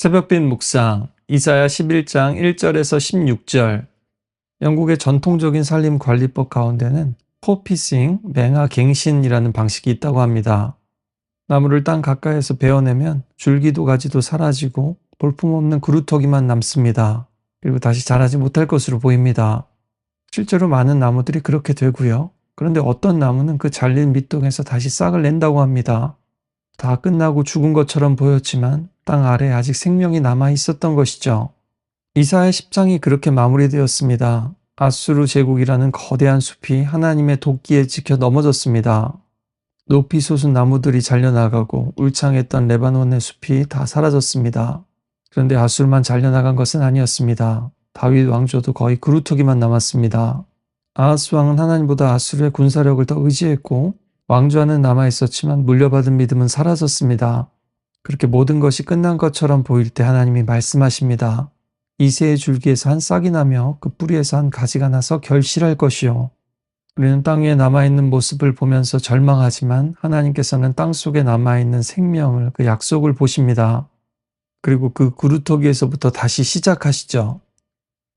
새벽빛 묵상 이사야 11장 1절에서 16절. 영국의 전통적인 산림 관리법 가운데는 포피싱, 맹아 갱신이라는 방식이 있다고 합니다. 나무를 땅 가까이에서 베어내면 줄기도 가지도 사라지고 볼품없는 그루터기만 남습니다. 그리고 다시 자라지 못할 것으로 보입니다. 실제로 많은 나무들이 그렇게 되고요. 그런데 어떤 나무는 그 잘린 밑동에서 다시 싹을 낸다고 합니다. 다 끝나고 죽은 것처럼 보였지만 땅 아래에 아직 생명이 남아 있었던 것이죠. 이사야 10장이 그렇게 마무리되었습니다. 아수르 제국이라는 거대한 숲이 하나님의 도끼에 찍혀 넘어졌습니다. 높이 솟은 나무들이 잘려나가고 울창했던 레바논의 숲이 다 사라졌습니다. 그런데 아수르만 잘려나간 것은 아니었습니다. 다윗 왕조도 거의 그루터기만 남았습니다. 아하스 왕은 하나님보다 아수르의 군사력을 더 의지했고 왕좌는 남아있었지만 물려받은 믿음은 사라졌습니다. 그렇게 모든 것이 끝난 것처럼 보일 때 하나님이 말씀하십니다. 이새의 줄기에서 한 싹이 나며 그 뿌리에서 한 가지가 나서 결실할 것이요. 우리는 땅 위에 남아있는 모습을 보면서 절망하지만 하나님께서는 땅 속에 남아있는 생명을, 그 약속을 보십니다. 그리고 그 그루터기에서부터 다시 시작하시죠.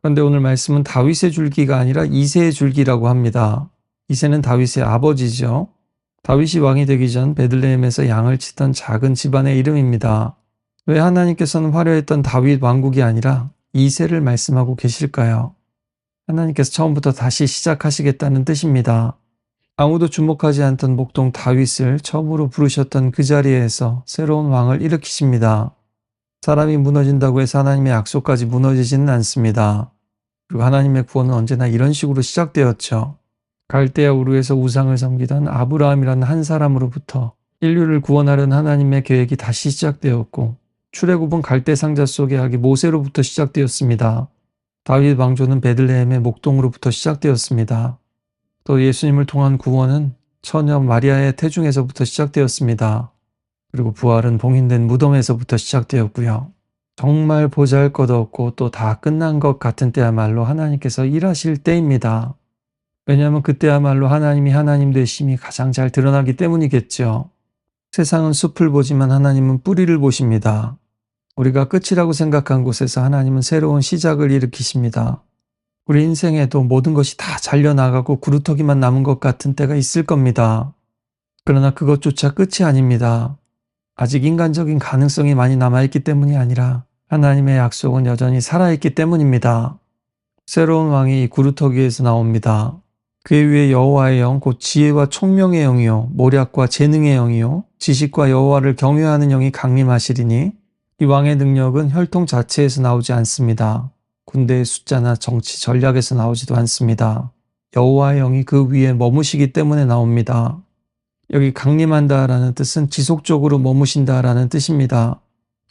그런데 오늘 말씀은 다윗의 줄기가 아니라 이새의 줄기라고 합니다. 이새는 다윗의 아버지죠. 다윗이 왕이 되기 전 베들레헴에서 양을 치던 작은 집안의 이름입니다. 왜 하나님께서는 화려했던 다윗 왕국이 아니라 이새를 말씀하고 계실까요? 하나님께서 처음부터 다시 시작하시겠다는 뜻입니다. 아무도 주목하지 않던 목동 다윗을 처음으로 부르셨던 그 자리에서 새로운 왕을 일으키십니다. 사람이 무너진다고 해서 하나님의 약속까지 무너지지는 않습니다. 그리고 하나님의 구원은 언제나 이런 식으로 시작되었죠. 갈대아 우르에서 우상을 섬기던 아브라함이라는 한 사람으로부터 인류를 구원하려는 하나님의 계획이 다시 시작되었고, 출애굽은 갈대 상자 속의 아기 모세로부터 시작되었습니다. 다윗 왕조는 베들레헴의 목동으로부터 시작되었습니다. 또 예수님을 통한 구원은 처녀 마리아의 태중에서부터 시작되었습니다. 그리고 부활은 봉인된 무덤에서부터 시작되었고요. 정말 보잘것없고 또 다 끝난 것 같은 때야말로 하나님께서 일하실 때입니다. 왜냐하면 그때야말로 하나님이 하나님 되심이 가장 잘 드러나기 때문이겠죠. 세상은 숲을 보지만 하나님은 뿌리를 보십니다. 우리가 끝이라고 생각한 곳에서 하나님은 새로운 시작을 일으키십니다. 우리 인생에도 모든 것이 다 잘려나가고 구루터기만 남은 것 같은 때가 있을 겁니다. 그러나 그것조차 끝이 아닙니다. 아직 인간적인 가능성이 많이 남아있기 때문이 아니라 하나님의 약속은 여전히 살아있기 때문입니다. 새로운 왕이 이 구루터기에서 나옵니다. 그의 위에 여호와의 영, 곧 지혜와 총명의 영이요 모략과 재능의 영이요 지식과 여호와를 경외하는 영이 강림하시리니, 이 왕의 능력은 혈통 자체에서 나오지 않습니다. 군대의 숫자나 정치 전략에서 나오지도 않습니다. 여호와의 영이 그 위에 머무시기 때문에 나옵니다. 여기 강림한다라는 뜻은 지속적으로 머무신다라는 뜻입니다.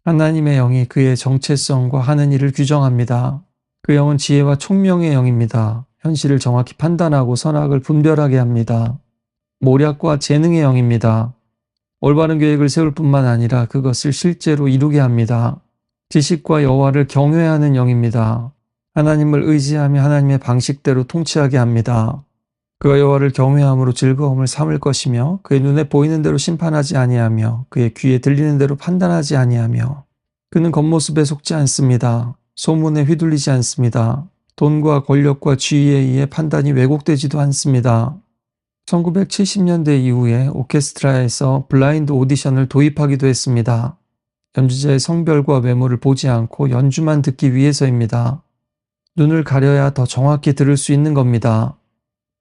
하나님의 영이 그의 정체성과 하는 일을 규정합니다. 그 영은 지혜와 총명의 영입니다. 현실을 정확히 판단하고 선악을 분별하게 합니다. 모략과 재능의 영입니다. 올바른 계획을 세울 뿐만 아니라 그것을 실제로 이루게 합니다. 지식과 여호와를 경외하는 영입니다. 하나님을 의지하며 하나님의 방식대로 통치하게 합니다. 그가 여호와를 경외함으로 즐거움을 삼을 것이며 그의 눈에 보이는 대로 심판하지 아니하며 그의 귀에 들리는 대로 판단하지 아니하며, 그는 겉모습에 속지 않습니다. 소문에 휘둘리지 않습니다. 돈과 권력과 지위에 의해 판단이 왜곡되지도 않습니다. 1970년대 이후에 오케스트라에서 블라인드 오디션을 도입하기도 했습니다. 연주자의 성별과 외모를 보지 않고 연주만 듣기 위해서입니다. 눈을 가려야 더 정확히 들을 수 있는 겁니다.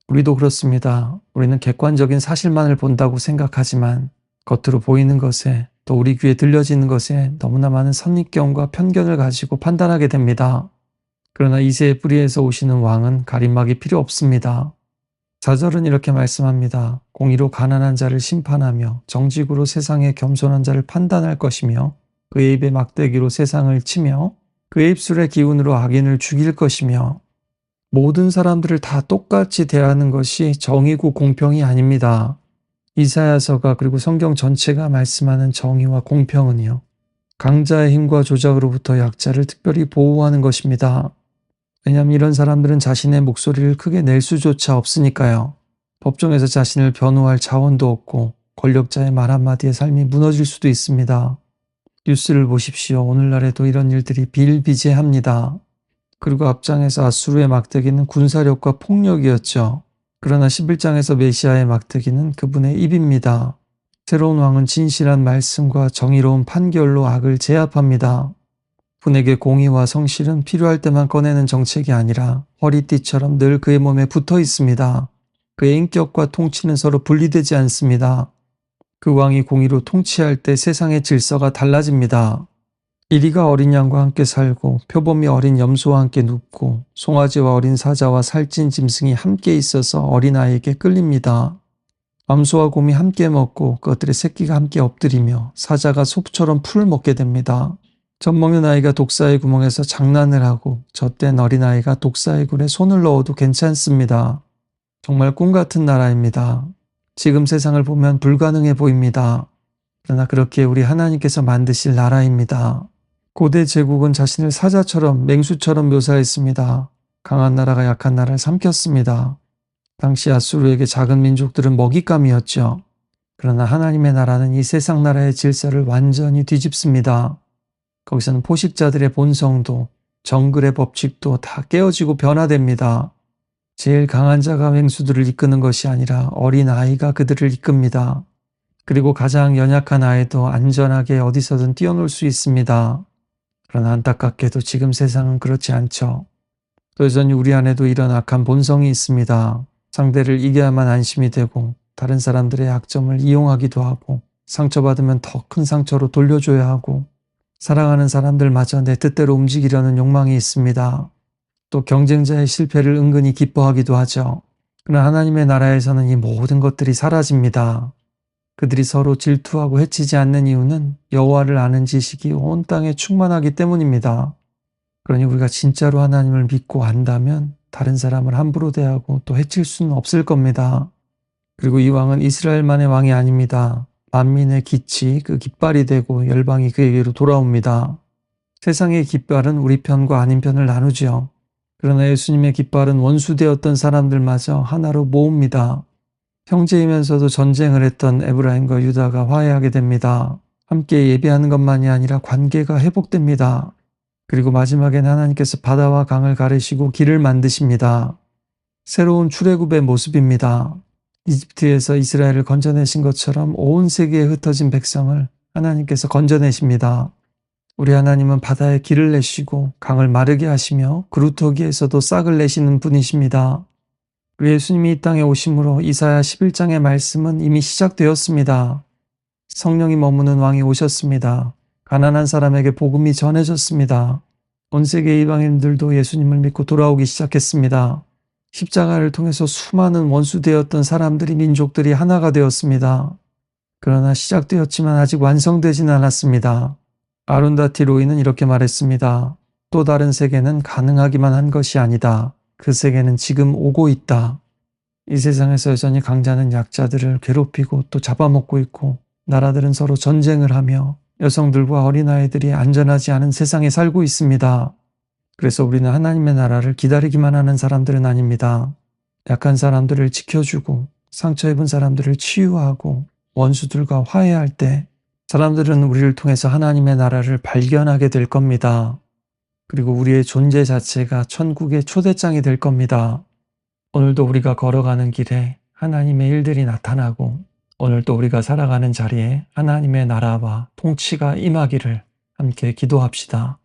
우리도 그렇습니다. 우리는 객관적인 사실만을 본다고 생각하지만 겉으로 보이는 것에, 또 우리 귀에 들려지는 것에 너무나 많은 선입견과 편견을 가지고 판단하게 됩니다. 그러나 이새의 뿌리에서 오시는 왕은 가림막이 필요 없습니다. 4절은 이렇게 말씀합니다. 공의로 가난한 자를 심판하며 정직으로 세상의 겸손한 자를 판단할 것이며 그의 입의 막대기로 세상을 치며 그의 입술의 기운으로 악인을 죽일 것이며, 모든 사람들을 다 똑같이 대하는 것이 정의고 공평이 아닙니다. 이사야서가, 그리고 성경 전체가 말씀하는 정의와 공평은요, 강자의 힘과 조작으로부터 약자를 특별히 보호하는 것입니다. 왜냐하면 이런 사람들은 자신의 목소리를 크게 낼 수조차 없으니까요. 법정에서 자신을 변호할 자원도 없고 권력자의 말 한마디에 삶이 무너질 수도 있습니다. 뉴스를 보십시오. 오늘날에도 이런 일들이 비일비재합니다. 그리고 앞장에서 아수르의 막대기는 군사력과 폭력이었죠. 그러나 11장에서 메시아의 막대기는 그분의 입입니다. 새로운 왕은 진실한 말씀과 정의로운 판결로 악을 제압합니다. 분에게 공의와 성실은 필요할 때만 꺼내는 정책이 아니라 허리띠처럼 늘 그의 몸에 붙어 있습니다. 그의 인격과 통치는 서로 분리되지 않습니다. 그 왕이 공의로 통치할 때 세상의 질서가 달라집니다. 이리가 어린 양과 함께 살고 표범이 어린 염소와 함께 눕고 송아지와 어린 사자와 살찐 짐승이 함께 있어서 어린아이에게 끌립니다. 암소와 곰이 함께 먹고 그것들의 새끼가 함께 엎드리며 사자가 소처럼 풀을 먹게 됩니다. 젖먹는 아이가 독사의 구멍에서 장난을 하고 젖된 어린아이가 독사의 굴에 손을 넣어도 괜찮습니다. 정말 꿈같은 나라입니다. 지금 세상을 보면 불가능해 보입니다. 그러나 그렇게 우리 하나님께서 만드실 나라입니다. 고대 제국은 자신을 사자처럼 맹수처럼 묘사했습니다. 강한 나라가 약한 나라를 삼켰습니다. 당시 아수르에게 작은 민족들은 먹잇감이었죠. 그러나 하나님의 나라는 이 세상 나라의 질서를 완전히 뒤집습니다. 거기서는 포식자들의 본성도 정글의 법칙도 다 깨어지고 변화됩니다. 제일 강한 자가 맹수들을 이끄는 것이 아니라 어린 아이가 그들을 이끕니다. 그리고 가장 연약한 아이도 안전하게 어디서든 뛰어놀 수 있습니다. 그러나 안타깝게도 지금 세상은 그렇지 않죠. 또 여전히 우리 안에도 이런 악한 본성이 있습니다. 상대를 이겨야만 안심이 되고 다른 사람들의 약점을 이용하기도 하고 상처받으면 더 큰 상처로 돌려줘야 하고 사랑하는 사람들마저 내 뜻대로 움직이려는 욕망이 있습니다. 또 경쟁자의 실패를 은근히 기뻐하기도 하죠. 그러나 하나님의 나라에서는 이 모든 것들이 사라집니다. 그들이 서로 질투하고 해치지 않는 이유는 여호와를 아는 지식이 온 땅에 충만하기 때문입니다. 그러니 우리가 진짜로 하나님을 믿고 안다면 다른 사람을 함부로 대하고 또 해칠 수는 없을 겁니다. 그리고 이 왕은 이스라엘만의 왕이 아닙니다. 만민의 기치, 그 깃발이 되고 열방이 그에게로 돌아옵니다. 세상의 깃발은 우리 편과 아닌 편을 나누지요. 그러나 예수님의 깃발은 원수되었던 사람들마저 하나로 모읍니다. 형제이면서도 전쟁을 했던 에브라임과 유다가 화해하게 됩니다. 함께 예배하는 것만이 아니라 관계가 회복됩니다. 그리고 마지막엔 하나님께서 바다와 강을 가르시고 길을 만드십니다. 새로운 출애굽의 모습입니다. 이집트에서 이스라엘을 건져내신 것처럼 온 세계에 흩어진 백성을 하나님께서 건져내십니다. 우리 하나님은 바다에 길을 내시고 강을 마르게 하시며 그루터기에서도 싹을 내시는 분이십니다. 우리 예수님이 이 땅에 오심으로 이사야 11장의 말씀은 이미 시작되었습니다. 성령이 머무는 왕이 오셨습니다. 가난한 사람에게 복음이 전해졌습니다. 온 세계 이방인들도 예수님을 믿고 돌아오기 시작했습니다. 십자가를 통해서 수많은 원수되었던 사람들이 민족들이 하나가 되었습니다. 그러나 시작되었지만 아직 완성되지는 않았습니다. 아룬다티 로이는 이렇게 말했습니다. 또 다른 세계는 가능하기만 한 것이 아니다. 그 세계는 지금 오고 있다. 이 세상에서 여전히 강자는 약자들을 괴롭히고 또 잡아먹고 있고 나라들은 서로 전쟁을 하며 여성들과 어린아이들이 안전하지 않은 세상에 살고 있습니다. 그래서 우리는 하나님의 나라를 기다리기만 하는 사람들은 아닙니다. 약한 사람들을 지켜주고 상처 입은 사람들을 치유하고 원수들과 화해할 때 사람들은 우리를 통해서 하나님의 나라를 발견하게 될 겁니다. 그리고 우리의 존재 자체가 천국의 초대장이 될 겁니다. 오늘도 우리가 걸어가는 길에 하나님의 일들이 나타나고 오늘도 우리가 살아가는 자리에 하나님의 나라와 통치가 임하기를 함께 기도합시다.